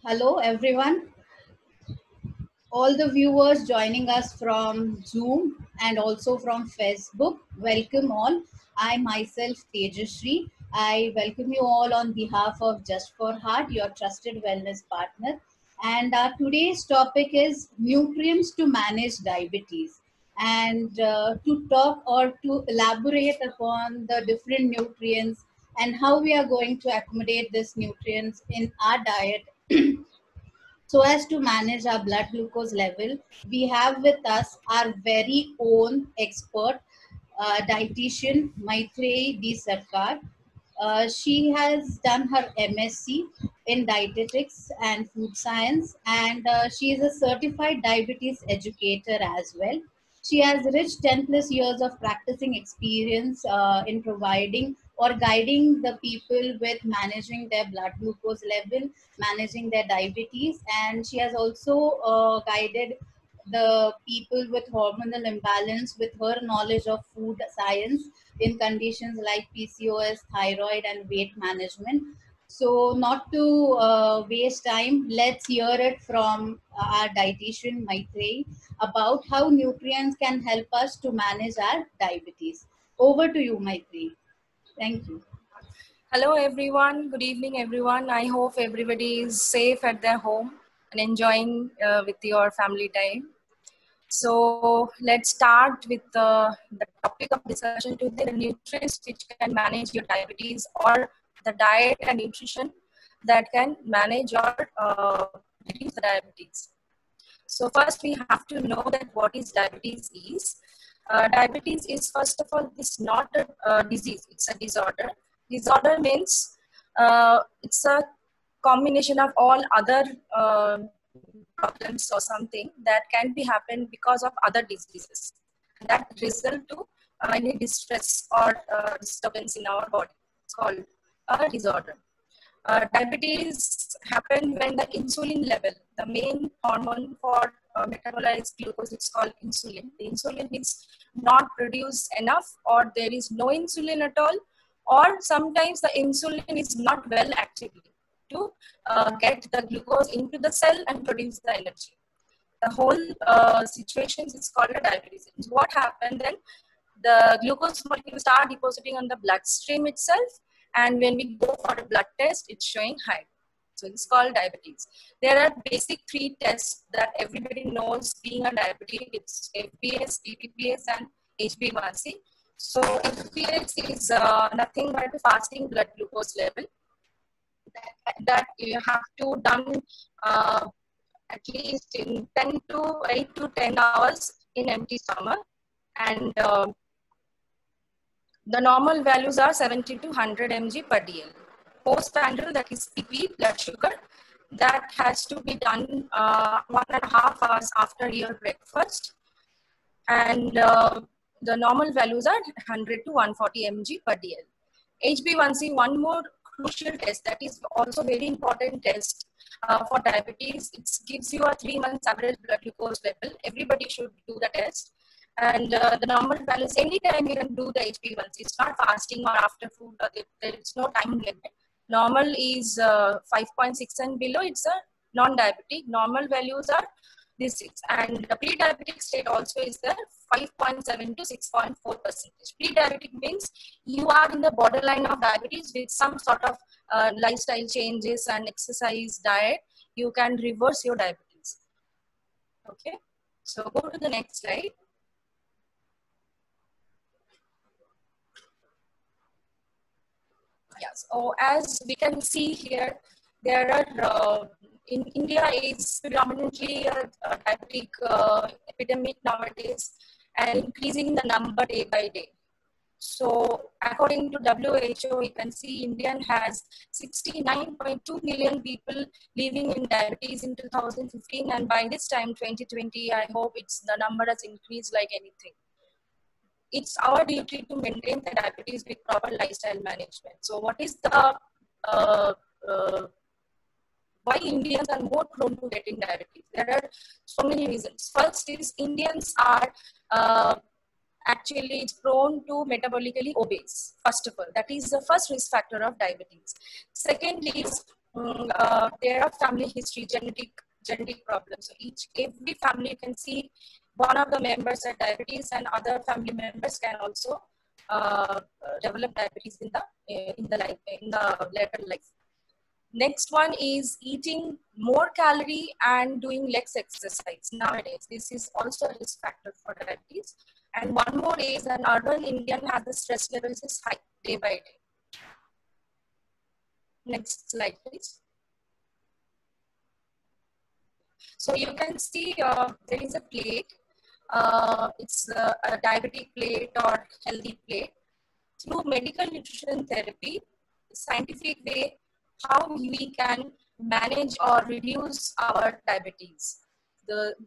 Hello, everyone. All the viewers joining us from Zoom and also from Facebook, welcome all. I myself, Tejashree. I welcome you all on behalf of Just for Heart, your trusted wellness partner. And today's topic is nutrients to manage diabetes. And to talk or to elaborate upon the different nutrients and how we are going to accommodate these nutrients in our diet so as to manage our blood glucose level. We have with us our very own expert, dietitian Maitreyi D. Sarkar. She has done her MSc in dietetics and food science, and she is a certified diabetes educator as well. She has rich 10 plus years of practicing experience in providing or guiding the people with managing their blood glucose level, managing their diabetes, and she has also guided the people with hormonal imbalance with her knowledge of food science in conditions like PCOS, thyroid, and weight management. So, not to waste time, let's hear it from our dietitian Maitreyi about how nutrients can help us to manage our diabetes. Over to you, Maitreyi. Thank you. Hello everyone, good evening everyone. I hope everybody is safe at their home and enjoying with your family time. So let's start with the topic of discussion today, the nutrients which can manage your diabetes or the diet and nutrition that can manage or reduce the diabetes. So first we have to know that what is diabetes is. Diabetes is first of all, it's not a disease, it's a disorder. Disorder means it's a combination of all other problems or something that can be happen because of other diseases that result to any distress or disturbance in our body. It's called a disorder. Diabetes happen when the insulin level, the main hormone for metabolize glucose, it's called insulin. The insulin is not produced enough, or there is no insulin at all, or sometimes the insulin is not well activated to get the glucose into the cell and produce the energy. The whole situation is called a diabetes. What happened then? The glucose molecules start depositing on the bloodstream itself, and when we go for a blood test, it's showing high. So it's called diabetes. There are basic 3 tests that everybody knows being a diabetic. It's FBS, PPPS, and HbA1c. So FBS is nothing but fasting blood glucose level that you have to done at least in 8 to 10 hours in empty stomach, and the normal values are 70 to 100 mg per dl. Postprandial, that is PP, blood sugar, that has to be done 1.5 hours after your breakfast, and the normal values are 100 to 140 mg per dl. HbA1c, one more crucial test that is also very important test for diabetes. It gives you a 3 months average blood glucose level. Everybody should do the test. And the normal values, anytime you can do the HbA1c. It's not fasting or after food, or there is no time limit. Normal is 5.6 and below, it's a non-diabetic. Normal values are this 6. And the pre-diabetic state also is there, 5.7 to 6.4%. Pre-diabetic means you are in the borderline of diabetes with some sort of lifestyle changes and exercise, diet. You can reverse your diabetes. Okay, so go to the next slide. Yes, so as we can see here, there are in India is predominantly a diabetic epidemic nowadays, and increasing the number day by day. So according to WHO, we can see India has 69.2 million people living in diabetes in 2015, and by this time 2020, I hope the number has increased like anything. It's our duty to maintain the diabetes with proper lifestyle management. So what is the why Indians are more prone to getting diabetes? There are so many reasons. First is Indians are actually prone to metabolically obese. First of all, that is the first risk factor of diabetes. Second is there are family history, genetic problems. So every family you can see one of the members had diabetes, and other family members can also develop diabetes in the later life. Next one is eating more calorie and doing less exercise nowadays. This is also a risk factor for diabetes. And one more is an urban Indian has the stress levels is high day by day. Next slide, please. So you can see there is a plate. It's a diabetic plate or healthy plate. Through medical nutrition therapy, scientific way, how we can manage or reduce our diabetes.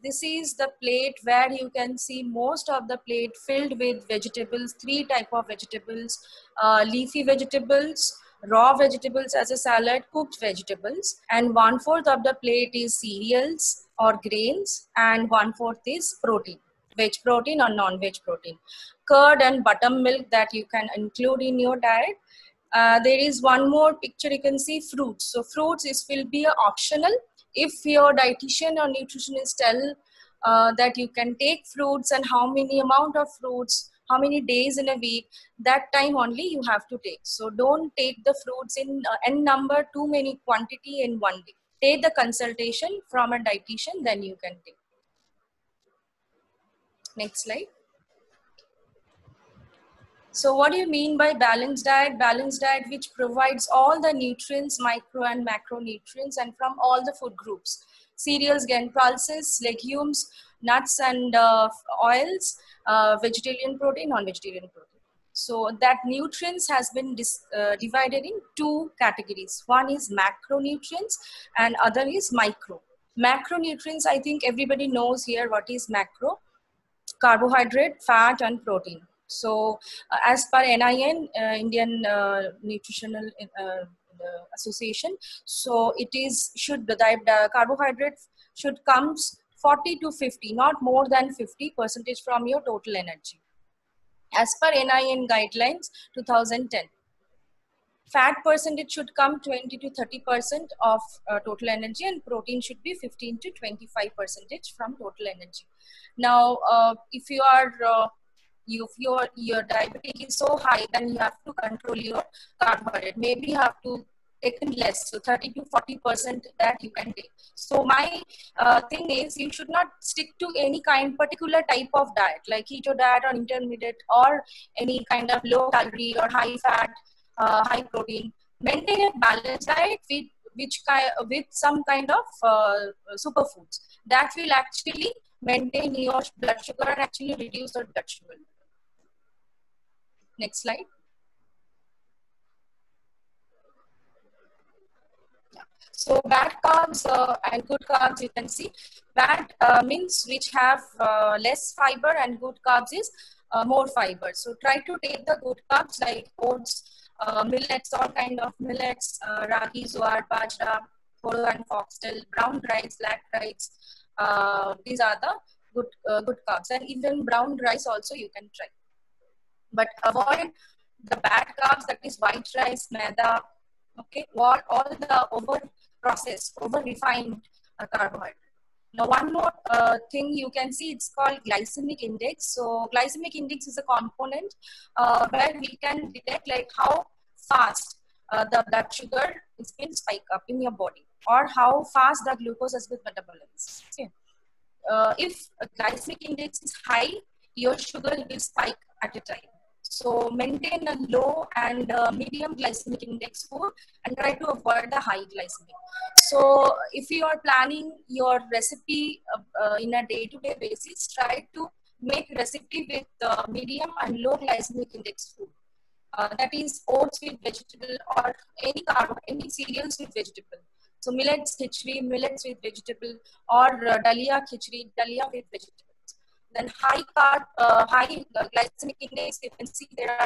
This is the plate where you can see most of the plate filled with vegetables, 3 types of vegetables, leafy vegetables, raw vegetables as a salad, cooked vegetables, and 1/4 of the plate is cereals or grains, and 1/4 is protein, veg protein or non-veg protein. Curd and buttermilk that you can include in your diet. There is one more picture, you can see fruits. So fruits will be optional. If your dietitian or nutritionist tell that you can take fruits and how many amount of fruits, how many days in a week, that time only you have to take. So don't take the fruits in n number, too many quantity in one day. Take the consultation from a dietitian, then you can take. Next slide. So what do you mean by balanced diet? Balanced diet which provides all the nutrients, micro and macronutrients, and from all the food groups. Cereals, grain pulses, legumes, nuts and oils, vegetarian protein, non-vegetarian protein. So that nutrients has been divided in 2 categories. One is macronutrients and other is micro. Macronutrients, I think everybody knows here what is macro. Carbohydrate, fat and protein. So as per NIN, Indian Nutritional Association, so it is the carbohydrate should comes 40 to 50, not more than 50% from your total energy. As per NIN guidelines 2010. Fat percentage should come 20 to 30% of total energy, and protein should be 15 to 25% from total energy. Now, if you are if your diabetes is so high, then you have to control your carbohydrate. Maybe you have to take less, so 30 to 40% that you can take. So my thing is, you should not stick to any particular type of diet, like keto diet or intermediate or any kind of low calorie or high fat, high protein. Maintain a balanced diet with some kind of superfoods that will actually maintain your blood sugar and actually reduce your blood sugar. Next slide. So bad carbs and good carbs, you can see. Bad means which have less fiber, and good carbs is more fiber. So try to take the good carbs like oats, millets, all kind of millets, ragi, jowar, bajra, poro and foxtail, brown rice, black rice. These are the good carbs, and even brown rice also you can try. But avoid the bad carbs, that is white rice, maida, okay, all the over-processed, over-refined carbohydrate. Now, one more thing you can see, it's called glycemic index. So, glycemic index is a component where we can detect like how fast the blood sugar is been spike up in your body, or how fast the glucose has been metabolized. Okay. If glycemic index is high, your sugar will spike at a time. So maintain a low and medium glycemic index food and try to avoid the high glycemic. So if you are planning your recipe in a day-to-day basis, try to make recipe with medium and low glycemic index food. That is oats with vegetable, or any cereals with vegetable. So millets khichdi, millets with vegetable, or dalia khichdi, dalia with vegetable. Then high glycemic index, you can see there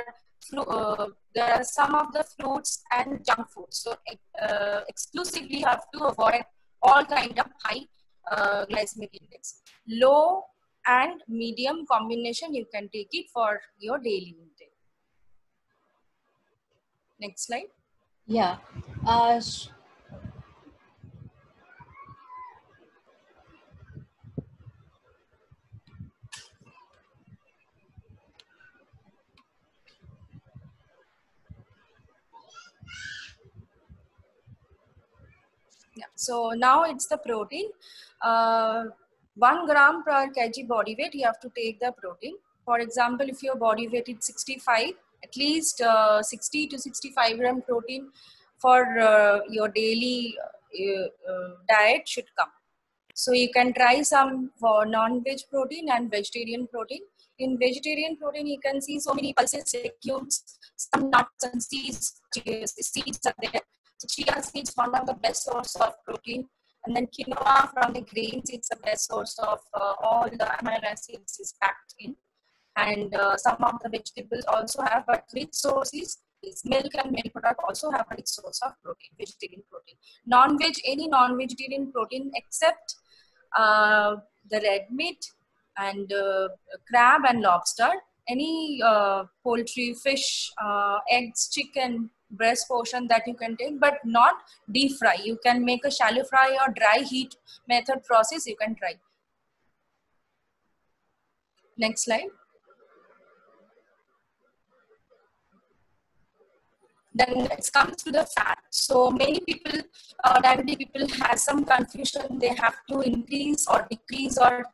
are some of the fruits and junk food. So exclusively you have to avoid all kind of high glycemic index. Low and medium combination, you can take it for your daily intake. Next slide. Yeah. Yeah. So now it's the protein. 1 gram per kg body weight, you have to take the protein. For example, if your body weight is 65, at least 60 to 65 gram protein for your daily diet should come. So you can try some for non-veg protein and vegetarian protein. In vegetarian protein, you can see so many pulses, legumes, some nuts and seeds are there. So chia seeds one of the best source of protein, and then quinoa from the grains, it's the best source of all the amino acids is packed in. And some of the vegetables also have, but rich source is milk, and milk product also have a rich source of protein, vegetarian protein. Non-veg, any non-vegetarian protein except the red meat and crab and lobster, any poultry, fish, eggs, chicken, breast portion that you can take, but not deep fry. You can make a shallow fry or dry heat method process, you can try. Next slide. Then it comes to the fat. So many people, diabetic people have some confusion. They have to increase or decrease, or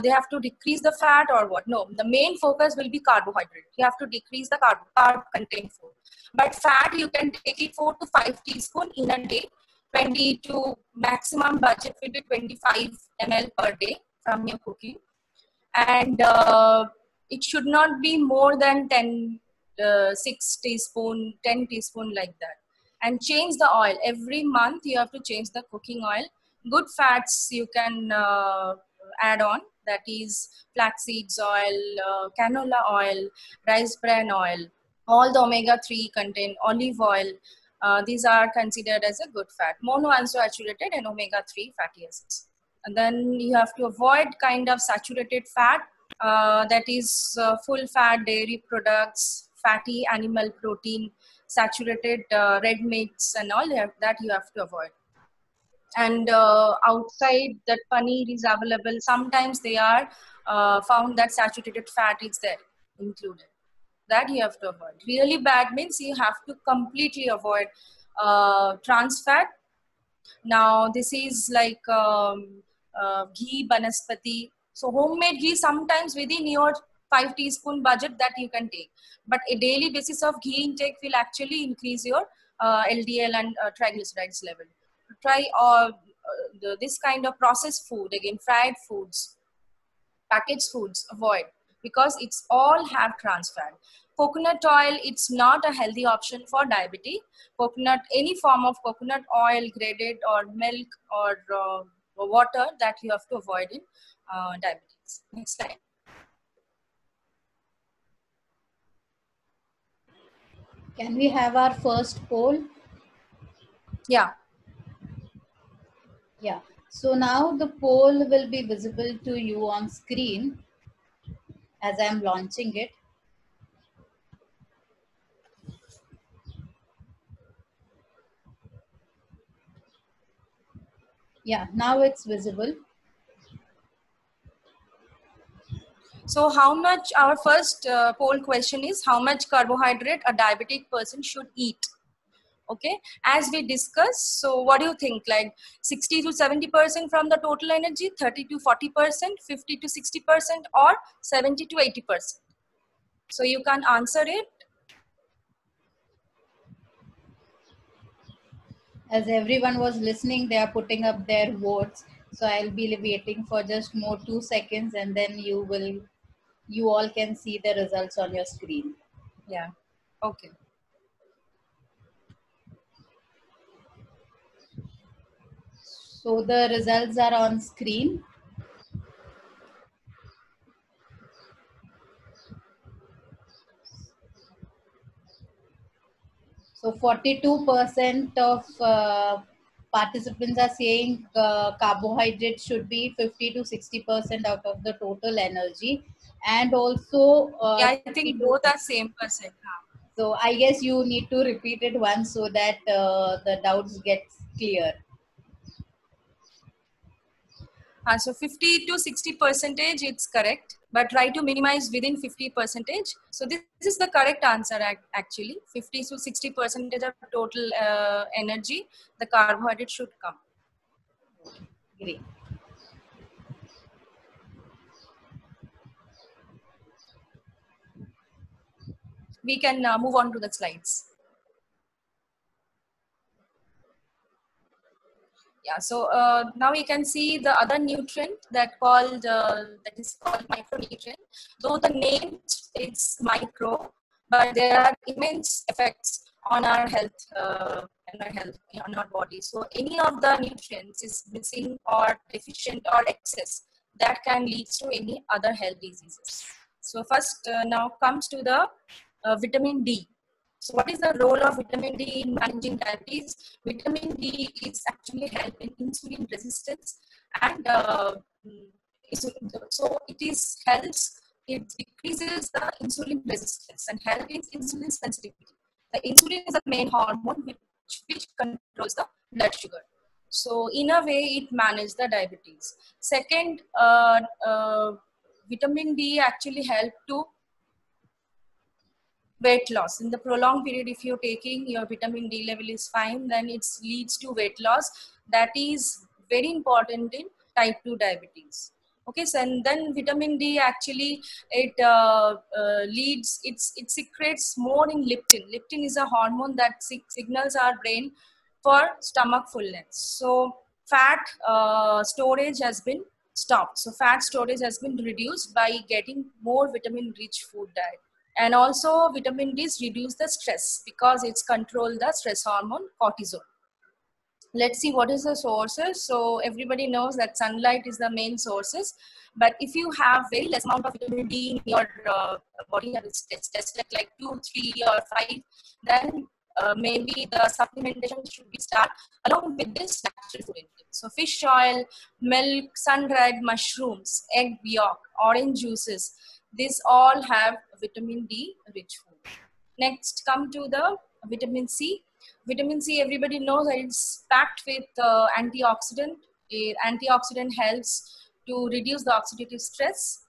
they have to decrease the fat or what? No, the main focus will be carbohydrate. You have to decrease the carb content food. But fat, you can take it 4 to 5 teaspoons in a day. 20 to maximum budget will be 25 ml per day from your cooking. And it should not be more than 6 teaspoon, 10 teaspoon like that. And change the oil. Every month you have to change the cooking oil. Good fats you can add on. That is flax seeds oil, canola oil, rice bran oil. All the omega-3 contain olive oil. These are considered as a good fat. Monounsaturated and omega-3 fatty acids. And then you have to avoid kind of saturated fat, that is full fat dairy products, fatty animal protein, saturated red meats and all that you have to avoid. And outside that paneer is available. Sometimes they are found that saturated fat is there included. That you have to avoid. Really bad means you have to completely avoid trans fat. Now this is like ghee, banaspati. So homemade ghee sometimes within your 5 teaspoon budget that you can take. But a daily basis of ghee intake will actually increase your LDL and triglycerides level. Try this kind of processed food, again fried foods, packaged foods, avoid, because it's all have trans fat. Coconut oil, it's not a healthy option for diabetes. Coconut, any form of coconut oil, graded or milk or water, that you have to avoid in diabetes. Next slide. Can we have our first poll? Yeah. Yeah. So now the poll will be visible to you on screen as I'm launching it. Yeah, now it's visible. So how much, our first poll question is, how much carbohydrate a diabetic person should eat? Okay, as we discussed, so what do you think, like 60 to 70% from the total energy, 30 to 40%, 50 to 60%, or 70 to 80%? So you can answer it. As everyone was listening, they are putting up their votes. So I'll be waiting for just more 2 seconds, and then you all can see the results on your screen. Yeah. Okay. So the results are on screen. So 42% of participants are saying carbohydrate should be 50 to 60% out of the total energy. And also yeah, I think both are same percent. So I guess you need to repeat it once so that the doubts get clear. So 50 to 60%, it's correct, but try to minimize within 50%. So this is the correct answer actually. 50 to 60% of total energy, the carbohydrate should come. Great. We can move on to the slides. Yeah, so now we can see the other nutrient that is called micronutrient. Though the name is micro, but there are immense effects on our health, on our body. So any of the nutrients is missing or deficient or excess, that can lead to any other health diseases. So first, now comes to the vitamin D. So what is the role of vitamin D in managing diabetes? Vitamin D is actually helping insulin resistance, and so it decreases the insulin resistance and helps insulin sensitivity. The insulin is the main hormone which controls the blood sugar. So in a way, it manages the diabetes. Second, vitamin D actually help to weight loss. In the prolonged period, if you're taking your vitamin D level is fine, then it leads to weight loss. That is very important in type 2 diabetes. Okay, so and then vitamin D actually it secretes more in leptin. Leptin is a hormone that signals our brain for stomach fullness. So fat storage has been stopped. So fat storage has been reduced by getting more vitamin rich food diet. And also vitamin D reduce the stress because it's control the stress hormone cortisol. Let's see what is the sources. So everybody knows that sunlight is the main sources, but if you have very less amount of vitamin D in your body, it's tested like 2, 3 or 5, then maybe the supplementation should be start along with this natural food intake. So fish oil, milk, sun-dried mushrooms, egg yolk, orange juices, these all have vitamin D rich food. Next, come to the vitamin C. Vitamin C, everybody knows that it's packed with antioxidant. Antioxidant helps to reduce the oxidative stress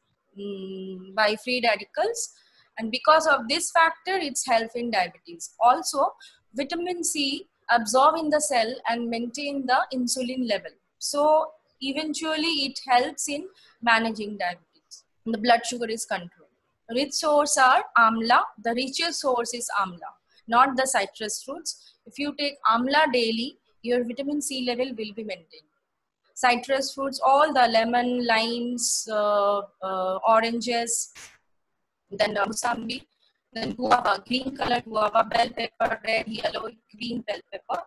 by free radicals. And because of this factor, it's help in diabetes. Also, vitamin C absorb in the cell and maintain the insulin level. So eventually it helps in managing diabetes. The blood sugar is controlled. Rich source are amla. The richest source is amla, not the citrus fruits. If you take amla daily, your vitamin C level will be maintained. Citrus fruits, all the lemon, limes, oranges, then musambi, then guava, green color guava, bell pepper, red, yellow, green bell pepper,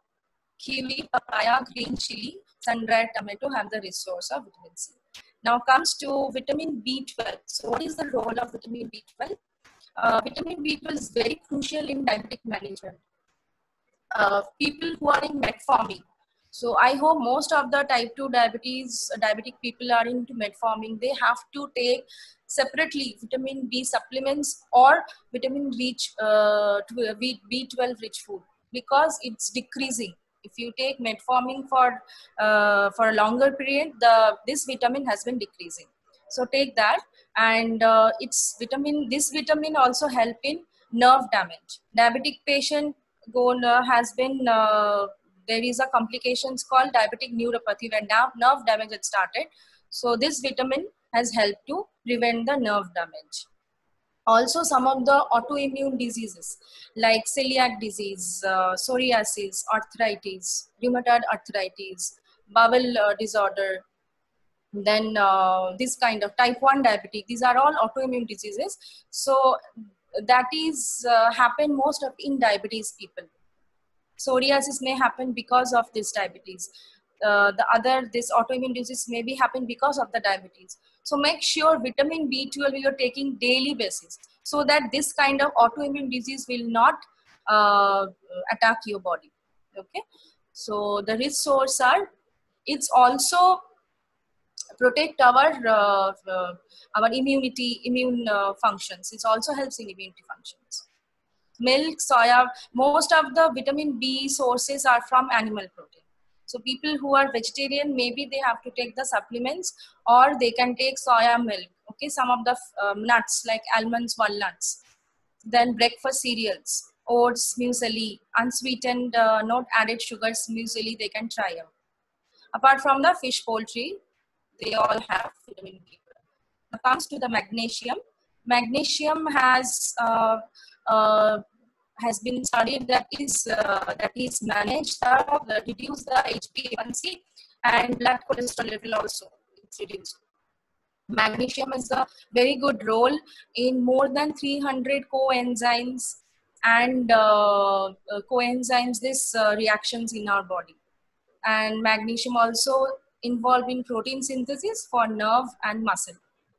kiwi, papaya, green chili, sun-dried tomato have the rich source of vitamin C. Now comes to vitamin B12. So what is the role of vitamin B12? Vitamin B12 is very crucial in diabetic management. People who are in metformin. So I hope most of the type 2 diabetic people are into metformin. They have to take separately vitamin B supplements or vitamin rich B12 rich food because it's decreasing. If you take metformin for a longer period, this vitamin has been decreasing. So take that, and this vitamin also help in nerve damage. Diabetic patient has been there is a complications called diabetic neuropathy when nerve damage had started. So this vitamin has helped to prevent the nerve damage. Also, some of the autoimmune diseases like celiac disease, psoriasis, arthritis, rheumatoid arthritis, bowel disorder, then this kind of type 1 diabetes, these are all autoimmune diseases. So that is happen most of in diabetes people. Psoriasis may happen because of this diabetes. This autoimmune disease may be happen because of the diabetes. So make sure vitamin B12 you're taking daily basis so that this kind of autoimmune disease will not attack your body. Okay. So the rich source are, it's also protect our immune functions. It also helps in immunity functions. Milk, soya, most of the vitamin B sources are from animal protein. So people who are vegetarian, maybe they have to take the supplements or they can take soya milk. Okay, some of the nuts like almonds, walnuts. Then breakfast cereals, oats, muesli, unsweetened, not added sugars muesli, they can try out. Apart from the fish, poultry, they all have vitamin B12. Now comes to the magnesium. Magnesium has been studied that is managed to reduce the HbA1c and blood cholesterol level also. It's reduced. Magnesium has a very good role in more than 300 coenzymes and coenzymes, these reactions in our body. And magnesium also involved in protein synthesis for nerve and muscle.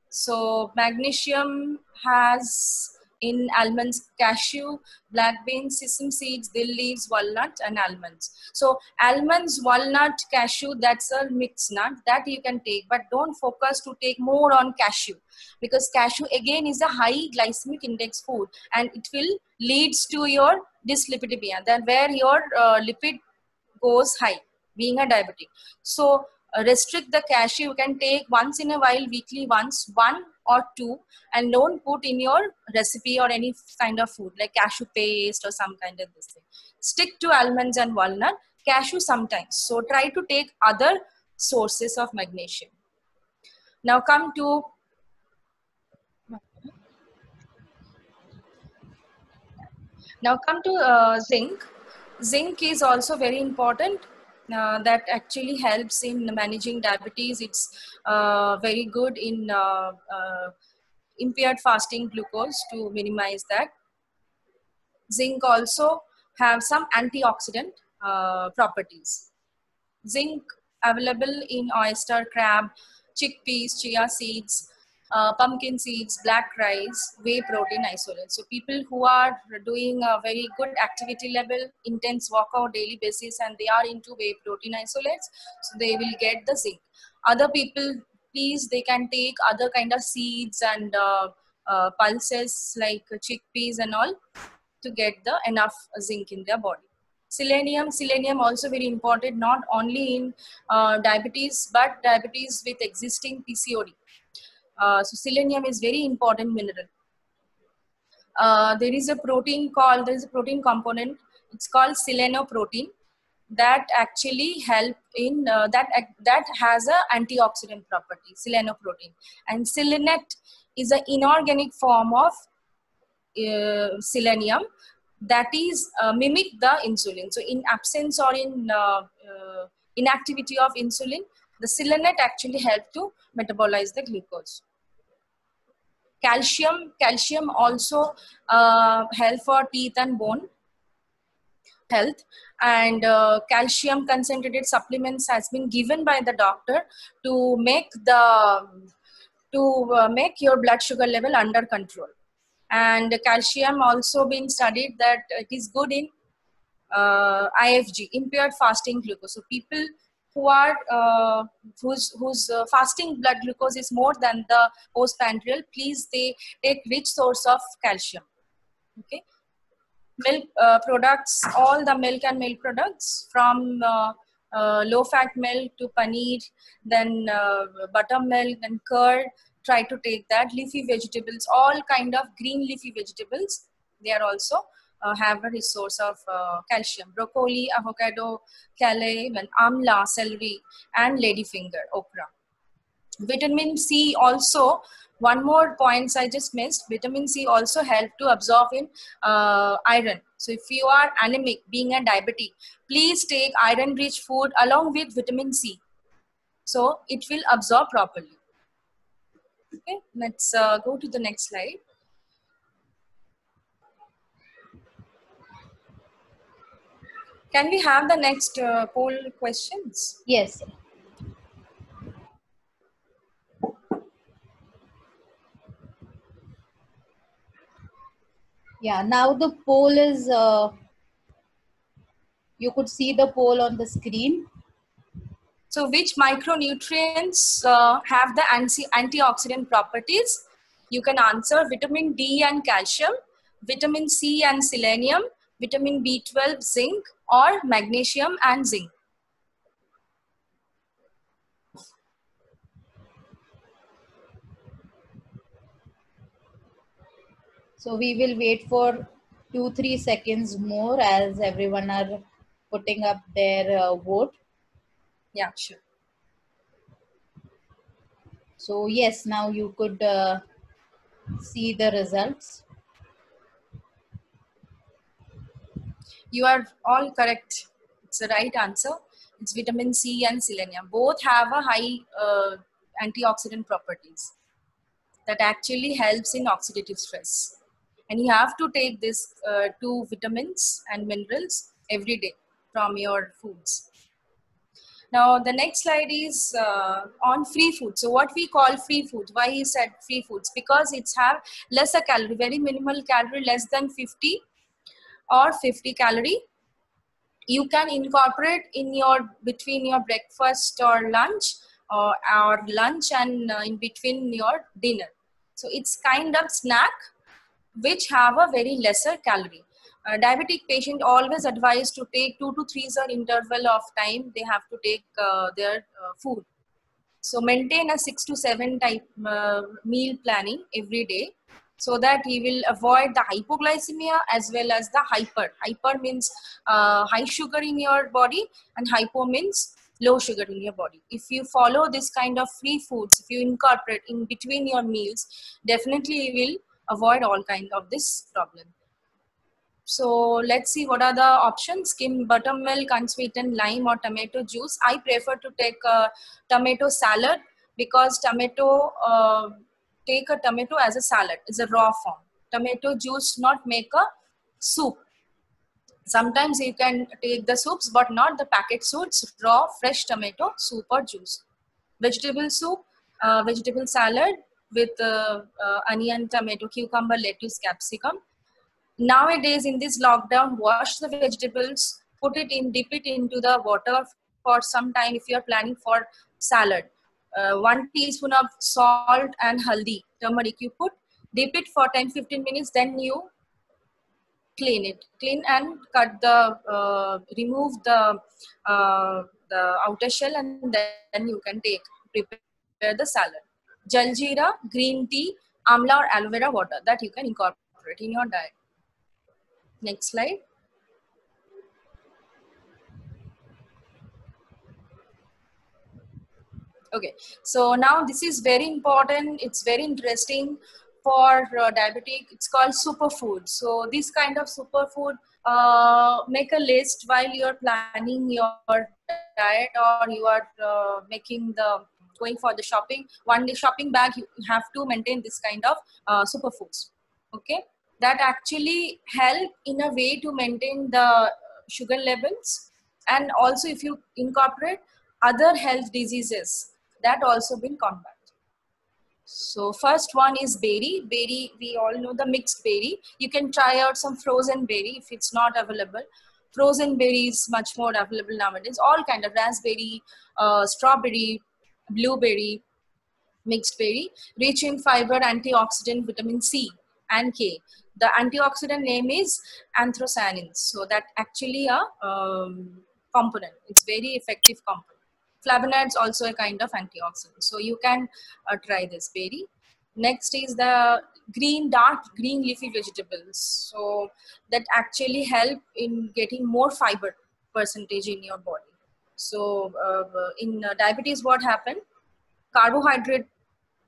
So magnesium has in almonds, cashew, black beans, sesame seeds, dill leaves, walnut, and almonds. So almonds, walnut, cashew, that's a mixed nut that you can take, but don't focus to take more on cashew, because cashew again is a high glycemic index food and it will leads to your dyslipidemia, then where your lipid goes high, being a diabetic. So restrict the cashew. You can take once in a while, weekly once, 1 or 2, and don't put in your recipe or any kind of food like cashew paste or some kind of this thing. Stick to almonds and walnut, cashew sometimes. So try to take other sources of magnesium. Now come to zinc. Zinc is also very important. That actually helps in managing diabetes. It's very good in impaired fasting glucose to minimize that. Zinc also have some antioxidant properties. Zinc available in oyster, crab, chickpeas, chia seeds, pumpkin seeds, black rice, whey protein isolate. So people who are doing a very good activity level, intense workout daily basis, and they are into whey protein isolates, so they will get the zinc. Other people, please, they can take other kind of seeds and pulses like chickpeas and all to get the enough zinc in their body. Selenium also very important, not only in diabetes, but diabetes with existing PCOD. So selenium is very important mineral. There is a protein component, it's called selenoprotein, that actually help in that has a antioxidant property, selenoprotein. And selenate is an inorganic form of selenium that is mimic the insulin. So in absence or in inactivity of insulin, the selenate actually help to metabolize the glucose. Calcium also help for teeth and bone health, and calcium concentrated supplements has been given by the doctor to make make your blood sugar level under control. And calcium also been studied that it is good in IFG, impaired fasting glucose. So people who are whose fasting blood glucose is more than the postprandial, please they take rich source of calcium. Okay, milk products, all the milk and milk products from low fat milk to paneer, then buttermilk, then curd. Try to take that. Leafy vegetables, all kind of green leafy vegetables, they are also have a resource of calcium. Broccoli, avocado, kale, amla, celery, and ladyfinger, okra. Vitamin C also, one more points I just missed, vitamin C also help to absorb in iron. So if you are anemic, being a diabetic, please take iron rich food along with vitamin C, so it will absorb properly. Okay, let's go to the next slide. Can we have the next poll questions? Yes. Yeah, now the poll is, you could see the poll on the screen. So which micronutrients have the antioxidant properties? You can answer vitamin D and calcium, vitamin C and selenium, vitamin B12, zinc, or magnesium and zinc. So we will wait for 2-3 seconds more as everyone are putting up their vote. Yeah, sure. So yes, now you could see the results. You are all correct. It's the right answer. It's vitamin C and selenium. Both have a high antioxidant properties that actually helps in oxidative stress. And you have to take this two vitamins and minerals every day from your foods. Now the next slide is on free food. So what we call free food? Why he said free foods? Because it's have lesser calorie, very minimal calorie, less than 50 or 50 calorie. You can incorporate in your between your breakfast or lunch, or lunch and in between your dinner. So it's kind of snack which have a very lesser calorie. Diabetic patient always advised to take 2 to 3 hour interval of time they have to take their food. So maintain a 6 to 7 type meal planning every day, so that he will avoid the hypoglycemia as well as the hyper. Hyper means high sugar in your body, and hypo means low sugar in your body. If you follow this kind of free foods, if you incorporate in between your meals, definitely you will avoid all kind of this problem. So let's see what are the options. Skim buttermilk, unsweetened lime or tomato juice. I prefer to take a tomato salad, because tomato, take a tomato as a salad. It's a raw form. Tomato juice not make a soup. Sometimes you can take the soups, but not the packet soups, raw fresh tomato soup or juice. Vegetable soup, vegetable salad with onion, tomato, cucumber, lettuce, capsicum. Nowadays in this lockdown, wash the vegetables, put it in, dip it into the water for some time if you are planning for salad. 1 teaspoon of salt and haldi, turmeric you put, dip it for 10-15 minutes, then you clean and cut the remove the outer shell, and then you can prepare the salad. Jaljeera, green tea, amla or aloe vera water, that you can incorporate in your diet. Next slide. Okay, so now this is very important. It's very interesting for diabetic. It's called superfood. So this kind of superfood, make a list while you're planning your diet, or you are making the going for the shopping. One day shopping bag, you have to maintain this kind of superfoods. Okay, that actually help in a way to maintain the sugar levels, and also if you incorporate other health diseases, that also been combated. So first one is berry. Berry, we all know the mixed berry. You can try out some frozen berry if it's not available. Frozen berry is much more available nowadays. All kind of raspberry, strawberry, blueberry, mixed berry, rich in fiber, antioxidant, vitamin C and K. The antioxidant name is anthocyanins. So that actually a component. It's very effective component. Flavonoids also a kind of antioxidant. So you can try this berry. Next is the green, dark green leafy vegetables. So that actually help in getting more fiber percentage in your body. So in diabetes, what happened? Carbohydrate,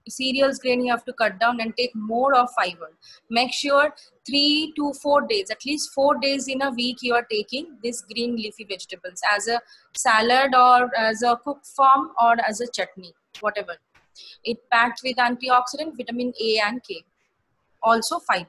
cereals, grain you have to cut down and take more of fiber. Make sure 3 to 4 days, at least 4 days in a week, you are taking this green leafy vegetables as a salad or as a cooked form or as a chutney, whatever. It packed with antioxidant, vitamin A and K, also fiber.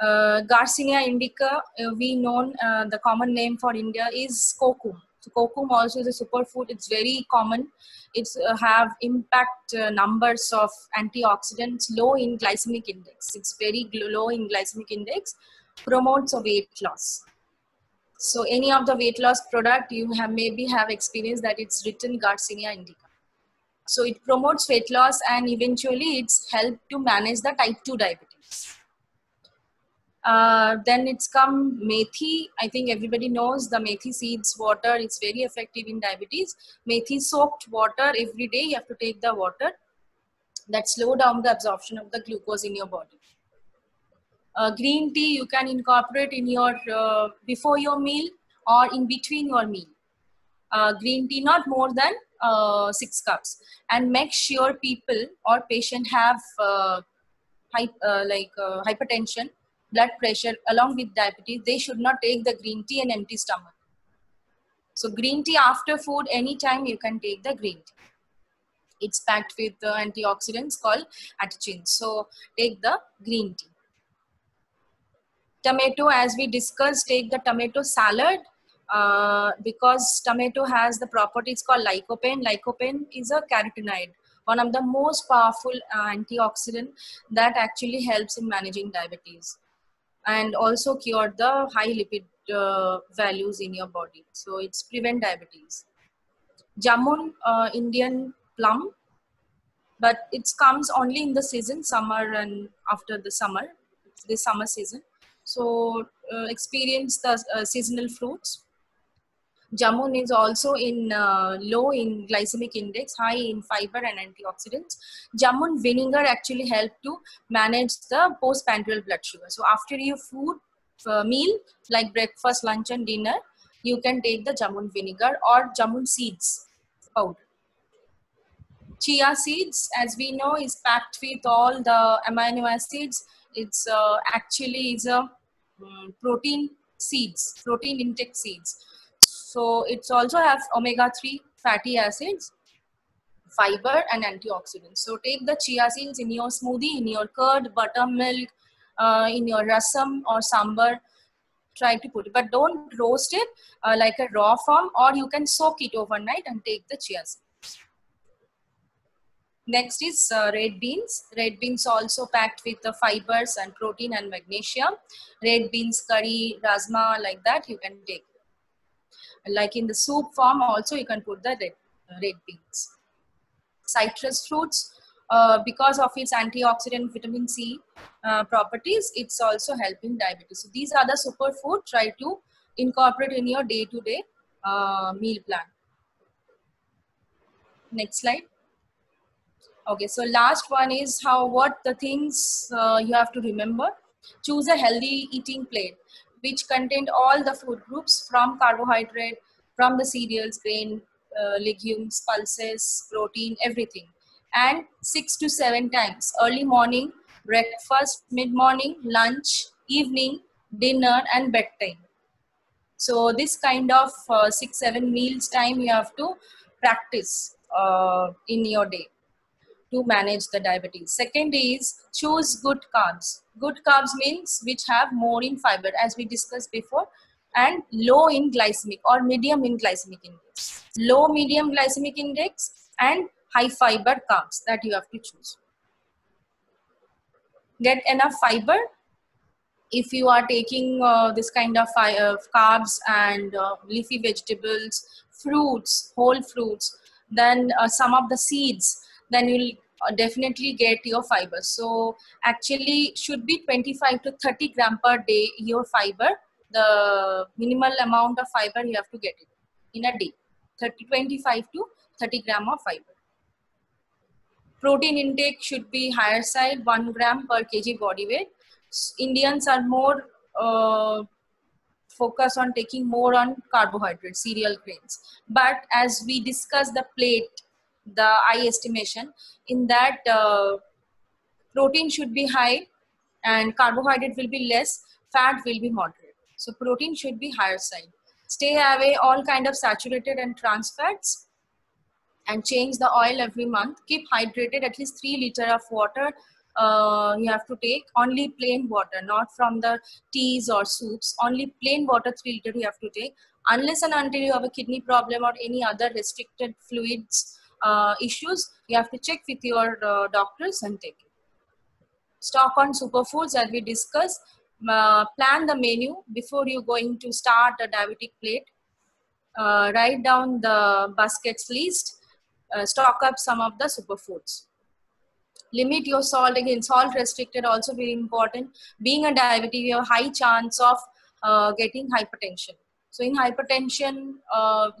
Garcinia indica, we know the common name for India is kokum. So kokum also is a superfood. It's very common. It's have impact numbers of antioxidants, low in glycemic index. It's very low in glycemic index, promotes a weight loss. So any of the weight loss product you have maybe have experienced that it's written Garcinia indica. So it promotes weight loss, and eventually it's helped to manage the type 2 diabetes. Then it's come methi. I think everybody knows the methi seeds water. It's very effective in diabetes. Methi soaked water every day. You have to take the water. That slow down the absorption of the glucose in your body. Green tea you can incorporate in your before your meal or in between your meal. green tea not more than 6 cups, and make sure people or patient have hypertension, blood pressure along with diabetes. They should not take the green tea in empty stomach. So green tea after food, anytime you can take the green tea. It's packed with antioxidants called antioxidants. So take the green tea. Tomato, as we discussed, take the tomato salad because tomato has the properties called lycopene. Lycopene is a carotenoid, one of the most powerful antioxidant that actually helps in managing diabetes and also cure the high lipid values in your body. So it's prevent diabetes. Jamun, Indian plum, but it comes only in the season, summer and after the summer, it's the summer season. So experience the seasonal fruits. Jamun is also in low in glycemic index, high in fiber and antioxidants. Jamun vinegar actually help to manage the postprandial blood sugar. So after your food meal like breakfast, lunch and dinner, you can take the jamun vinegar or jamun seeds powder. Chia seeds, as we know, is packed with all the amino acids. It's actually is a protein seeds, protein intake seeds. So it's also have omega-3 fatty acids, fiber and antioxidants. So take the chia seeds in your smoothie, in your curd, buttermilk, in your rasam or sambar. Try to put it, but don't roast it like a raw form, or you can soak it overnight and take the chia seeds. Next is red beans. Red beans also packed with the fibers and protein and magnesium. Red beans curry, rajma, like that you can take. Like in the soup form also you can put the red beans. Citrus fruits, because of its antioxidant vitamin C properties, it's also helping diabetes. So these are the superfood. Try to incorporate in your day-to-day meal plan. Next slide. Okay, so last one is what the things you have to remember. Choose a healthy eating plate which contain all the food groups from carbohydrate, from the cereals, grain, legumes, pulses, protein, everything. And 6 to 7 times, early morning, breakfast, mid-morning, lunch, evening, dinner and bedtime. So this kind of 6-7 meals time you have to practice in your day to manage the diabetes. Second is choose good carbs. Good carbs means which have more in fiber, as we discussed before, and low in glycemic or medium in glycemic index. Low, medium glycemic index and high fiber carbs that you have to choose. Get enough fiber. If you are taking this kind of carbs and leafy vegetables, fruits, whole fruits, then some of the seeds, then you'll definitely get your fiber. So actually should be 25 to 30 gram per day your fiber. The minimal amount of fiber you have to get it in a day. 25 to 30 gram of fiber. Protein intake should be higher side, 1 gram per kg body weight. Indians are more focused on taking more on carbohydrates, cereal grains. But as we discussed the plate, the eye estimation, in that protein should be high and carbohydrate will be less, fat will be moderate. So protein should be higher side. Stay away all kind of saturated and trans fats and change the oil every month. Keep hydrated, at least 3 liters of water you have to take. Only plain water, not from the teas or soups. Only plain water, 3 liters you have to take. Unless and until you have a kidney problem or any other restricted fluids issues, you have to check with your doctors and take it. Stock on superfoods, as we discussed. Plan the menu before you going to start a diabetic plate. Write down the baskets list. Stock up some of the superfoods. Limit your salt. Again, salt restricted also very important. Being a diabetic, you have high chance of getting hypertension. So in hypertension,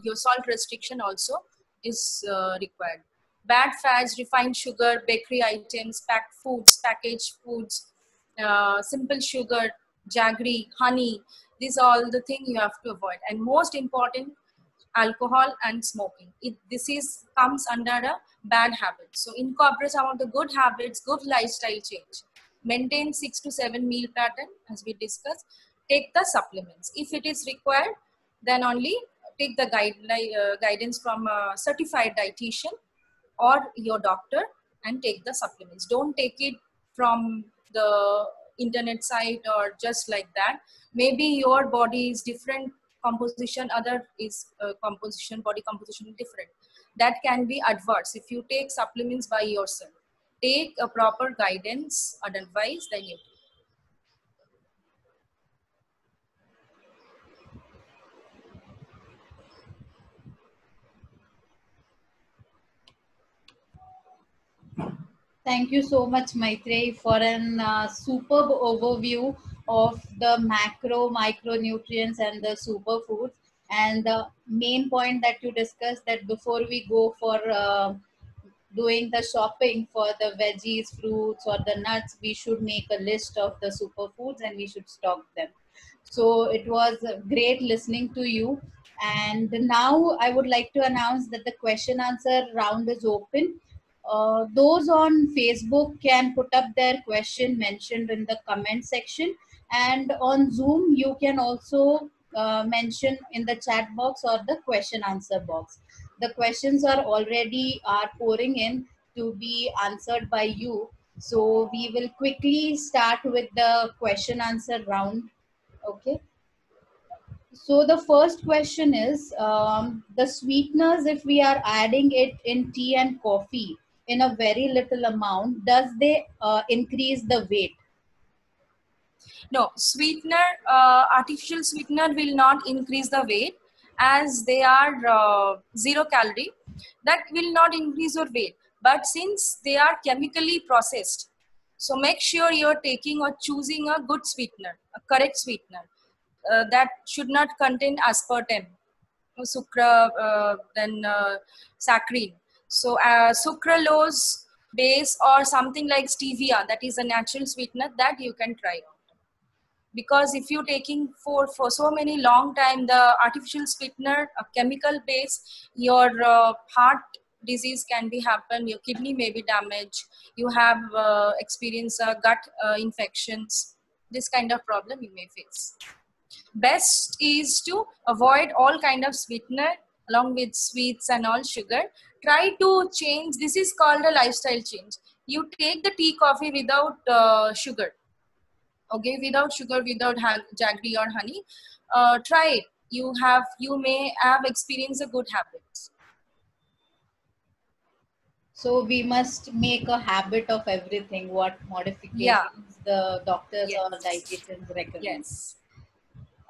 your salt restriction also is required. Bad fats, refined sugar, bakery items, packed foods, packaged foods, simple sugar, jaggery, honey. These are all the things you have to avoid. And most important, alcohol and smoking. This comes under a bad habit. So incorporate some of the good habits, good lifestyle change. Maintain 6 to 7 meal pattern as we discussed. Take the supplements. If it is required, then only take the guidance from a certified dietitian or your doctor and take the supplements. Don't take it from the internet site or just like that. Maybe your body is different composition, other is composition, body composition is different. That can be adverse if you take supplements by yourself. Take a proper guidance and advice, then you. Thank you so much, Maitreyi, for an superb overview of the macro, micronutrients and the superfoods. And the main point that you discussed, that before we go for doing the shopping for the veggies, fruits, or the nuts, we should make a list of the superfoods and we should stock them. So it was great listening to you. And now I would like to announce that the question answer round is open. Those on Facebook can put up their question mentioned in the comment section. And on Zoom, you can also mention in the chat box or the question answer box. The questions are pouring in to be answered by you. So we will quickly start with the question answer round. Okay. So the first question is, the sweeteners, if we are adding it in tea and coffee in a very little amount, does they increase the weight? No, artificial sweetener will not increase the weight as they are 0 calorie. That will not increase your weight. But since they are chemically processed, so make sure you're taking or choosing a good sweetener, a correct sweetener that should not contain aspartame, sucra, then saccharin. So sucralose base or something like stevia, that is a natural sweetener that you can try. Because if you're taking for so many long time the artificial sweetener, a chemical base, your heart disease can be happen, your kidney may be damaged, you have experienced gut infections, this kind of problem you may face. Best is to avoid all kind of sweetener along with sweets and all sugar. Try to change, this is called a lifestyle change. You take the tea coffee without sugar, okay, without sugar, without jaggery or honey. Try it. You may have experienced a good habits. So we must make a habit of everything, what modifications the doctors or dietitians recommend. Yes.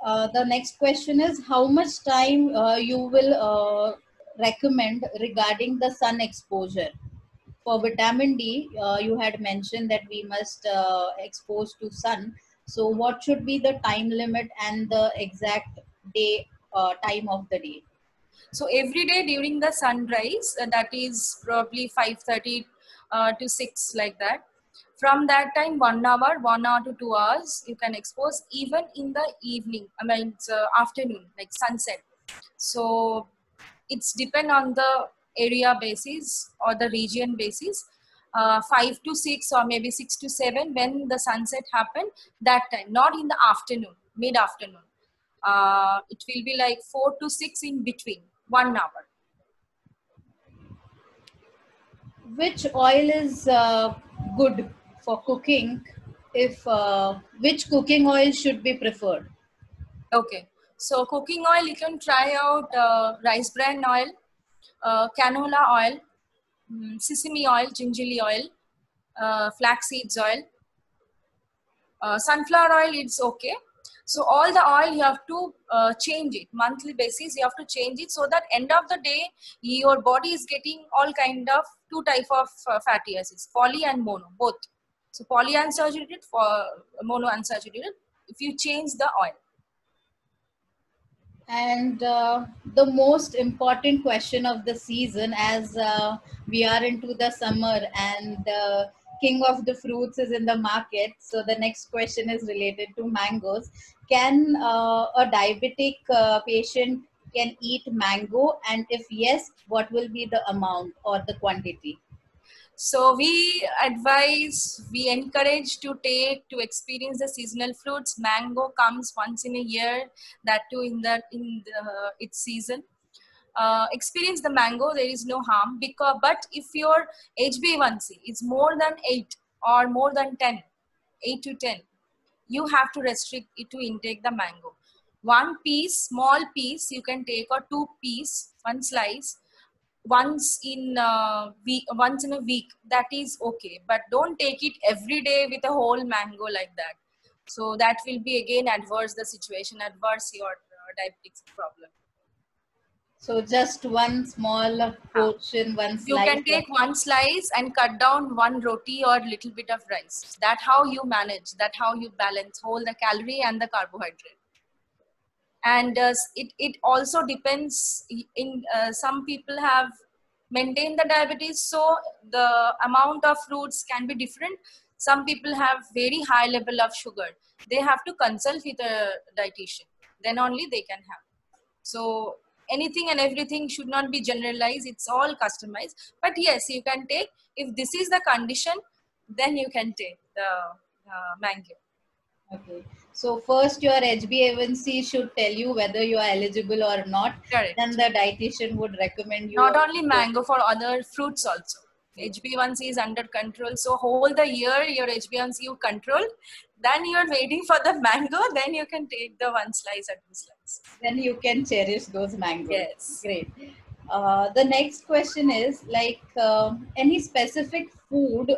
The next question is, how much time you will recommend regarding the sun exposure? For vitamin D, you had mentioned that we must expose to sun. So what should be the time limit and the exact day, time of the day? So every day during the sunrise, that is probably 5:30 to 6, like that. From that time, 1 hour, 1 hour to 2 hours, you can expose. Even in the evening, I mean, it's afternoon, like sunset. So it's depend on the area basis or the region basis. 5 to 6 or maybe 6 to 7 when the sunset happen, that time, not in the afternoon, mid-afternoon. It will be like 4 to 6 in between, 1 hour. Which oil is good for cooking? If which cooking oil should be preferred? Okay, so cooking oil, you can try out rice bran oil, canola oil, sesame oil, gingerly oil, flax seeds oil, sunflower oil. It's okay. So all the oil you have to change it monthly basis. You have to change it so that end of the day your body is getting all kind of two type of fatty acids, poly and mono, both. So polyunsaturated, for monounsaturated. If you change the oil. And the most important question of the season, as we are into the summer and king of the fruits is in the market. So the next question is related to mangoes. Can a diabetic patient can eat mango, and if yes, what will be the amount or the quantity? So we advise, we encourage to experience the seasonal fruits. Mango comes once in a year, that too in its season. Experience the mango, there is no harm, but if your HbA1c is more than 8 or more than 10, 8 to 10, you have to restrict it to intake the mango. One piece, small piece you can take, or two piece, one slice, once in a week, that is okay, but don't take it every day with a whole mango like that. So that will be again adverse the situation, adverse your diabetes problem. So just one small portion, one You slice. can take one slice and cut down one roti or little bit of rice. That how you manage, that how you balance whole the calorie and the carbohydrate. And it also depends in some people have maintained the diabetes, so the amount of fruits can be different. Some people have very high level of sugar, they have to consult with a dietitian, then only they can have. So anything and everything should not be generalized, it's all customized. But yes, you can take, if this is the condition, then you can take the mango. Okay. So first your HbA1c should tell you whether you are eligible or not. Correct. Then the dietitian would recommend you. Not only mango, for other fruits also. HbA1c is under control. So whole the year your HbA1c you control. Then you are waiting for the mango. Then you can take the one slice or two slices. Then you can cherish those mangoes. Yes. Great. The next question is like any specific food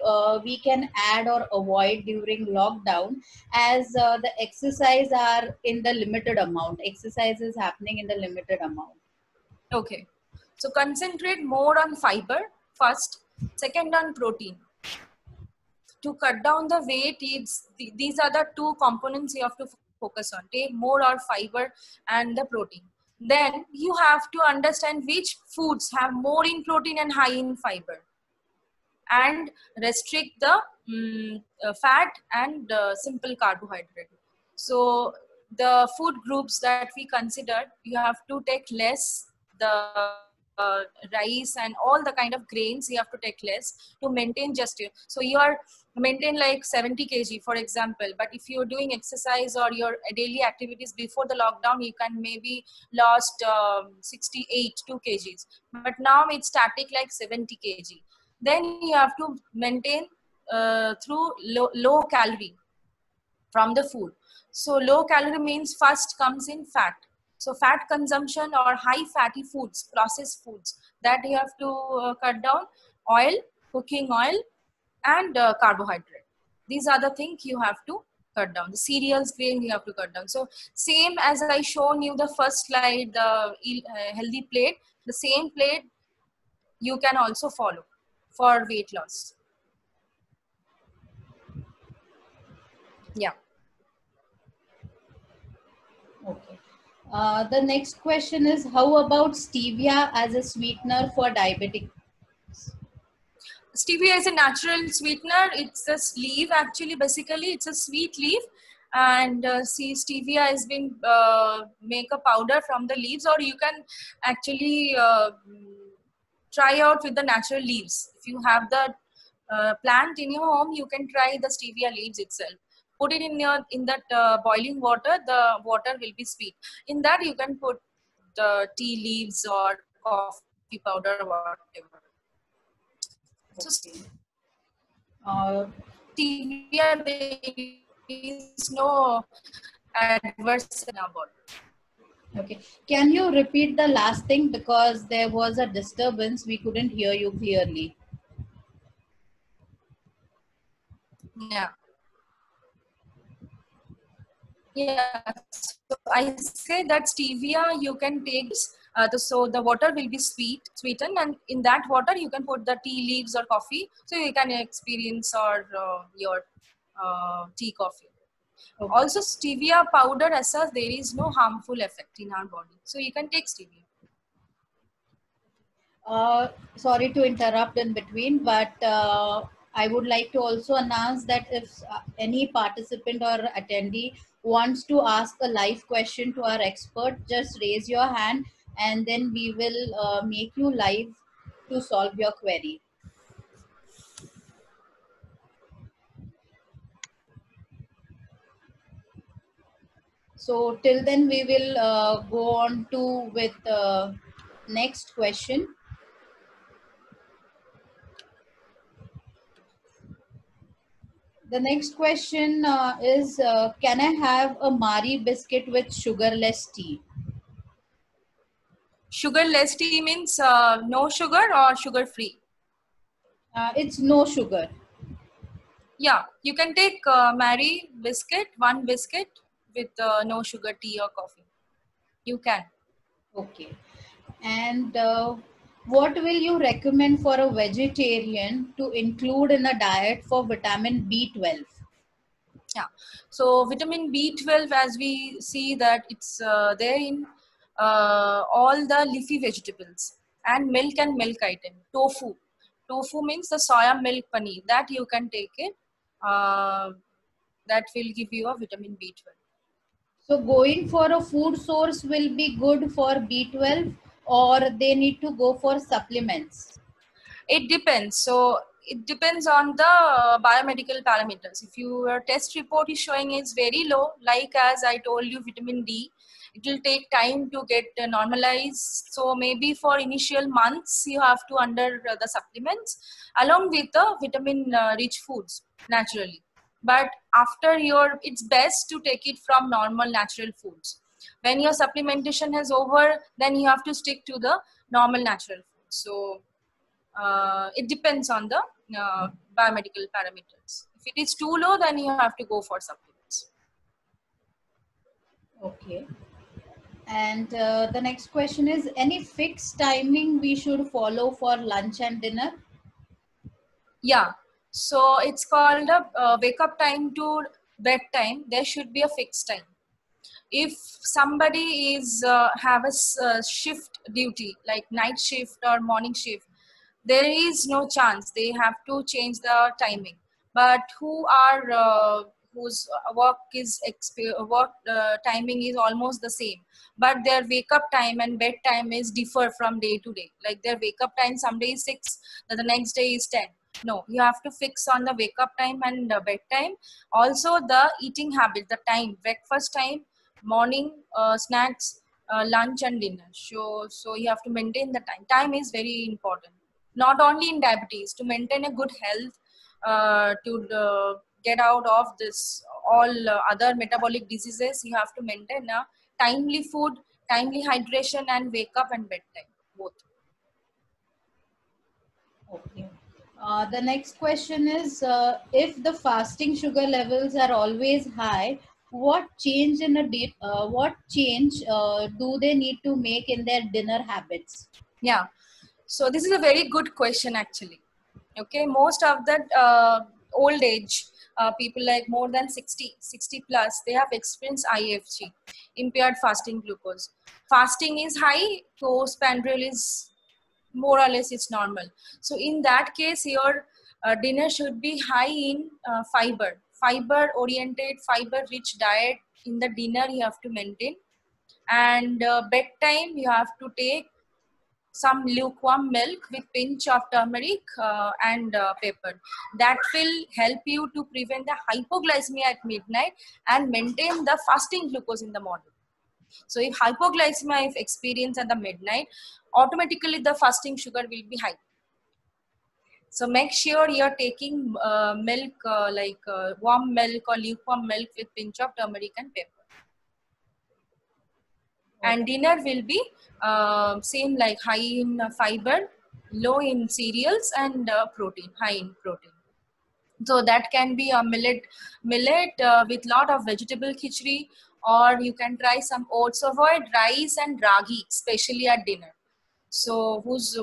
we can add or avoid during lockdown, as the exercise are in the limited amount. Exercise is happening in the limited amount. Okay. So concentrate more on fiber first, second on protein. To cut down the weight, these are the two components you have to focus on. Take more or fiber and the protein. Then you have to understand which foods have more in protein and high in fiber, and restrict the fat and simple carbohydrate. So the food groups that we considered, you have to take less the rice and all the kind of grains, you have to take less to maintain just you. So you are maintain like 70 kg for example, but if you're doing exercise or your daily activities before the lockdown, you can maybe lost 68 2 kgs, but now it's static like 70 kg. Then you have to maintain through low calorie from the food. So low calorie means first comes in fat. So fat consumption or high fatty foods, processed foods, that you have to cut down. Oil, cooking oil, and carbohydrate. These are the things you have to cut down. The cereals, grain, you have to cut down. So same as I shown you the first slide, the healthy plate, the same plate you can also follow for weight loss. Yeah. Okay. The next question is, how about stevia as a sweetener for diabetic? Stevia is a natural sweetener. It's a leaf actually, basically it's a sweet leaf. And see, stevia has been make a powder from the leaves, or you can actually try out with the natural leaves. If you have the plant in your home, you can try the stevia leaves itself. Put it in that boiling water. The water will be sweet. In that you can put the tea leaves or coffee powder or whatever. So stevia, there is no adverse about it. Okay. Can you repeat the last thing, because there was a disturbance, we couldn't hear you clearly. Yeah. Yeah. So I say that stevia you can take. So the water will be sweetened, and in that water you can put the tea leaves or coffee, so you can experience or your tea coffee. Okay. Also stevia powder as such, there is no harmful effect in our body, so you can take stevia. Sorry to interrupt in between, but I would like to also announce that if any participant or attendee wants to ask a live question to our expert, just raise your hand. and then we will make you live to solve your query. So till then we will go on to with next question. The next question is, can I have a Marie biscuit with sugarless tea? Sugarless tea means no sugar or sugar free? It's no sugar. Yeah, you can take Marie biscuit, one biscuit with no sugar tea or coffee. You can. Okay. And what will you recommend for a vegetarian to include in a diet for vitamin B12? Yeah. So vitamin B12, as we see that it's there in all the leafy vegetables and milk item. Tofu. Tofu means the soya milk paneer. That you can take it. That will give you a vitamin B12. So going for a food source will be good for B12, or they need to go for supplements? It depends. So it depends on the biomedical parameters. If your test report is showing is very low, like as I told you, vitamin D, it will take time to get normalized. So maybe for initial months, you have to under the supplements along with the vitamin rich foods naturally. But after it's best to take it from normal natural foods. When your supplementation is over, then you have to stick to the normal natural foods. So it depends on the biomedical parameters. If it is too low, then you have to go for supplements. Okay. And the next question is, any fixed timing we should follow for lunch and dinner? Yeah. So it's called a wake up time to bedtime. There should be a fixed time. If somebody is have a shift duty like night shift or morning shift, there is no chance they have to change the timing. But whose work is work timing is almost the same, but their wake up time and bedtime is differ from day to day. Like their wake up time some days 6, the next day is 10. No, you have to fix on the wake up time and bedtime. Also the eating habit, the time, breakfast time, morning snacks, lunch and dinner. So you have to maintain the time. Time is very important, not only in diabetes, to maintain a good health, to get out of this all other metabolic diseases. You have to maintain a timely food, timely hydration, and wake up and bedtime both. Okay. The next question is, if the fasting sugar levels are always high, what change do they need to make in their dinner habits? Yeah, so this is a very good question actually. Okay, most of that old age people like more than 60 plus, they have experienced IFG, impaired fasting glucose. Fasting is high, postprandial is more or less it's normal. So in that case, your dinner should be high in fiber oriented, fiber rich diet. In the dinner you have to maintain, and bedtime you have to take some lukewarm milk with pinch of turmeric and pepper. That will help you to prevent the hypoglycemia at midnight and maintain the fasting glucose in the morning. So if hypoglycemia is experienced at the midnight, automatically the fasting sugar will be high. So make sure you're taking milk like warm milk or lukewarm milk with pinch of turmeric and pepper. And dinner will be same, like high in fiber, low in cereals, and protein, high in protein. So that can be a millet with lot of vegetable khichdi, or you can try some oats. Avoid rice and ragi, especially at dinner. So whose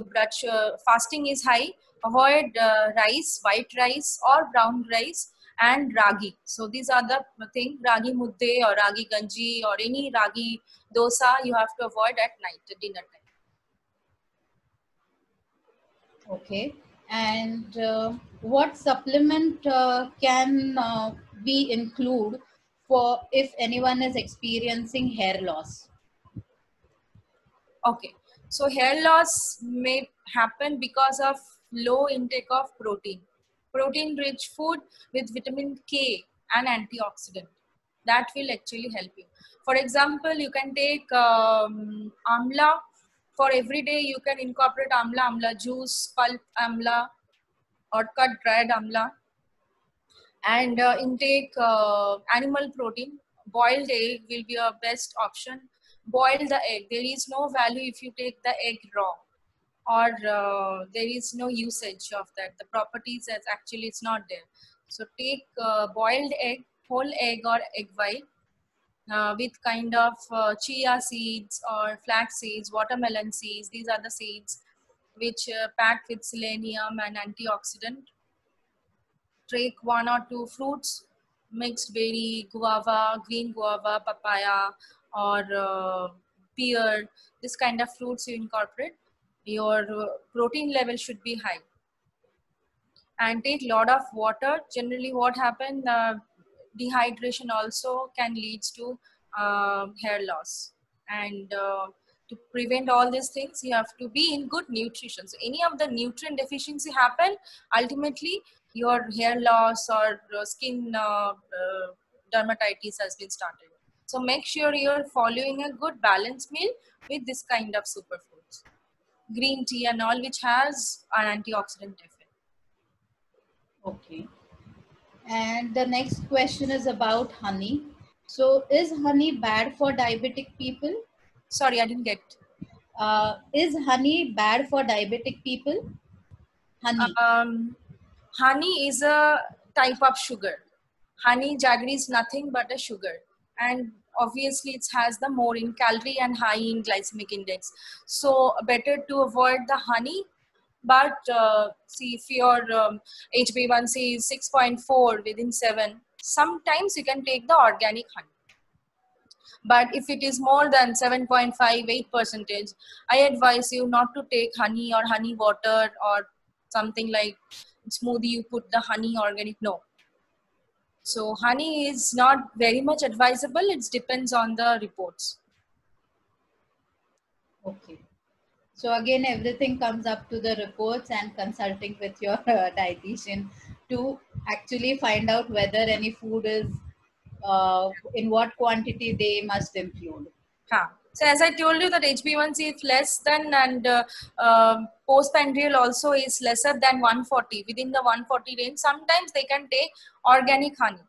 fasting is high, avoid rice, white rice or brown rice, and ragi. So these are the thing, ragi mudde or ragi ganji or any ragi dosa you have to avoid at night, at dinner time. Okay. And what supplement can we include for if anyone is experiencing hair loss? Okay, so hair loss may happen because of low intake of protein. Protein-rich food with vitamin K and antioxidant. That will actually help you. For example, you can take amla. For every day, you can incorporate amla juice, pulp amla, or cut dried amla, and intake animal protein. Boiled egg will be your best option. Boil the egg. There is no value if you take the egg raw, or there is no usage of that. The properties as actually it's not there. So take boiled egg, whole egg or egg white, with kind of chia seeds or flax seeds, watermelon seeds. These are the seeds which packed with selenium and antioxidant. Take one or two fruits, mixed berry, guava, green guava, papaya, or pear. This kind of fruits you incorporate. Your protein level should be high. And take lot of water. Generally what happens, dehydration also can lead to hair loss. And to prevent all these things, you have to be in good nutrition. So any of the nutrient deficiency happen, ultimately your hair loss or skin dermatitis has been started. So make sure you're following a good balanced meal with this kind of superfoods, green tea and all, which has an antioxidant effect. Okay. And the next question is about honey. So, is honey bad for diabetic people? Sorry, I didn't get. Is honey bad for diabetic people? Honey. Honey is a type of sugar. Honey jaggery is nothing but a sugar, and obviously it has the more in calorie and high in glycemic index. So better to avoid the honey. But see, if your HbA1c is 6.4 within 7, sometimes you can take the organic honey. But if it is more than 7.58%, I advise you not to take honey or honey water or something like smoothie. You put the honey organic. No. So honey is not very much advisable. It depends on the reports. Okay. So again, everything comes up to the reports and consulting with your dietitian to actually find out whether any food is in what quantity they must include. So as I told you that HbA1c is less than, and postprandial also is lesser than 140, within the 140 range. Sometimes they can take organic honey,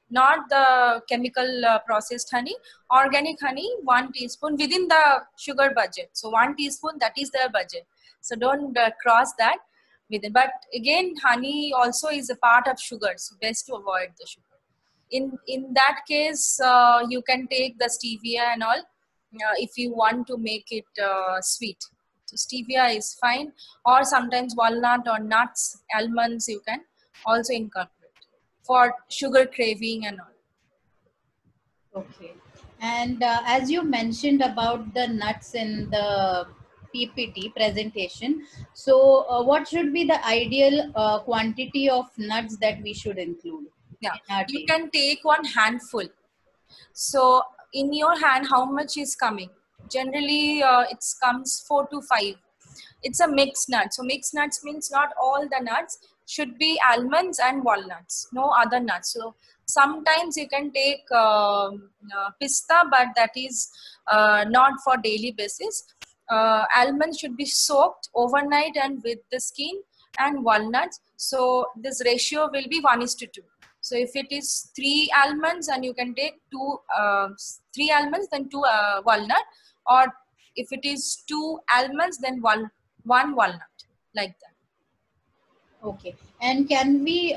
not the chemical processed honey. Organic honey, 1 teaspoon within the sugar budget. So 1 teaspoon, that is their budget. So don't cross that with it. But again, honey also is a part of sugar, so best to avoid the sugar. In that case, you can take the stevia and all if you want to make it sweet. So stevia is fine, or sometimes walnut or nuts, almonds you can also incorporate for sugar craving and all. Okay. And as you mentioned about the nuts in the PPT presentation, so what should be the ideal quantity of nuts that we should include Yeah, in our you day? can take one handful. So in your hand, how much is coming? Generally, it comes 4 to 5. It's a mixed nut. So mixed nuts means not all the nuts, should be almonds and walnuts, no other nuts. So sometimes you can take pista, but that is not for daily basis. Almonds should be soaked overnight and with the skin, and walnuts. So this ratio will be 1:2. So if it is 3 almonds, and you can take 3 almonds, then 2 walnut, or if it is 2 almonds, then one walnut, like that. Okay. And can we,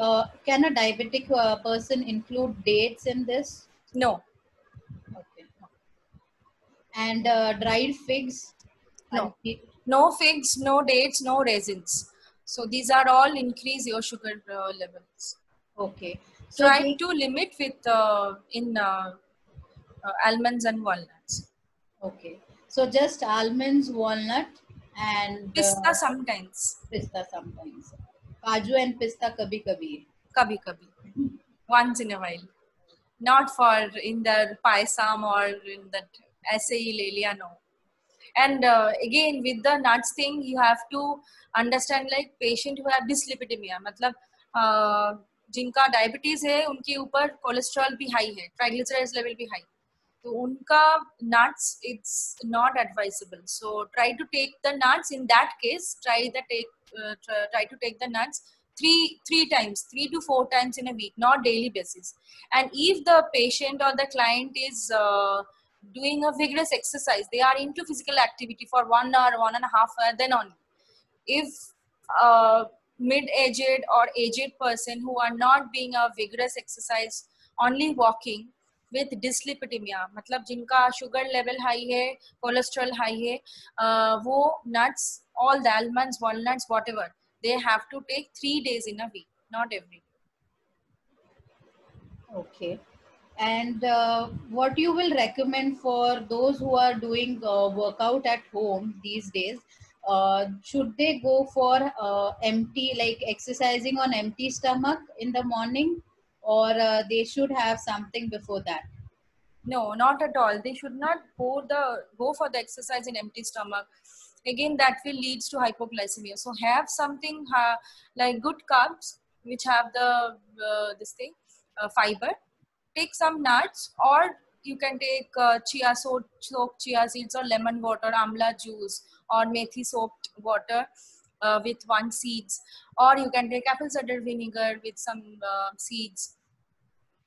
can a diabetic person include dates in this? No. Okay. And dried figs? No. No figs, no dates, no raisins. So these are all increase your sugar levels. Okay. So try to limit with in almonds and walnuts. Okay. So just almonds, walnut, and pista sometimes. Pista sometimes. Kaju and pista kabhi kabhi. Kabhi kabhi. Once in a while. Not for in the paisam or in that acai lelia, no. And again, with the nuts thing, you have to understand like patient who have dyslipidemia, मतलब जिनका diabetes है उनके ऊपर cholesterol भी high है, triglycerides level भी high, तो उनका nuts it's not advisable. So try to take the nuts. In that case, try to take the nuts three times, 3 to 4 times in a week, not daily basis. And if the patient or the client is doing a vigorous exercise, they are into physical activity for 1 hour, 1.5 hours, then only. If a mid-aged or aged person who are not doing a vigorous exercise, only walking with dyslipidemia, मतलब जिनका sugar level high है, cholesterol high है, वो nuts, all the almonds, walnuts, whatever, they have to take 3 days in a week, not every. Okay. And what you will recommend for those who are doing workout at home these days? Should they go for empty, like exercising on empty stomach in the morning, or they should have something before that? No, not at all. They should not go for the exercise in empty stomach. Again, that will leads to hypoglycemia. So have something like good carbs, which have the this thing fiber. Take some nuts, or you can take soaked chia seeds, or lemon water, amla juice, or methi soaked water with 1 seeds, or you can take apple cider vinegar with some seeds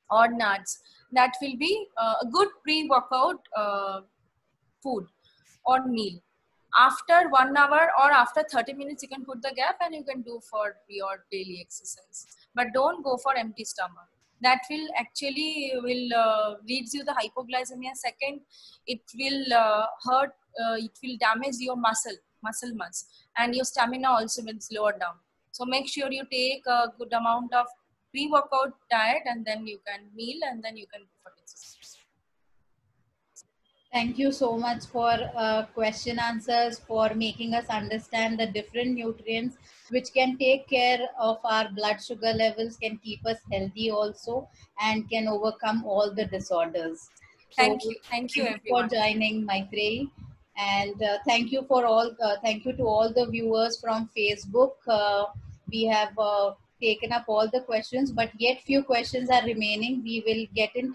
or nuts. That will be a good pre-workout food or meal. After 1 hour or after 30 minutes, you can put the gap and you can do for your daily exercise. But don't go for empty stomach. That will actually leads you the hypoglycemia. Second, it will hurt. It will damage your muscle mass, and your stamina also will slow down. So make sure you take a good amount of pre-workout diet, and then you can meal, and then you can go for exercise. Thank you so much for question answers, for making us understand the different nutrients which can take care of our blood sugar levels, can keep us healthy also, and can overcome all the disorders. So Thank you thank you for everyone. joining, Maitreyi, and thank you to all the viewers from Facebook. We have taken up all the questions, but yet few questions are remaining. We will get in touch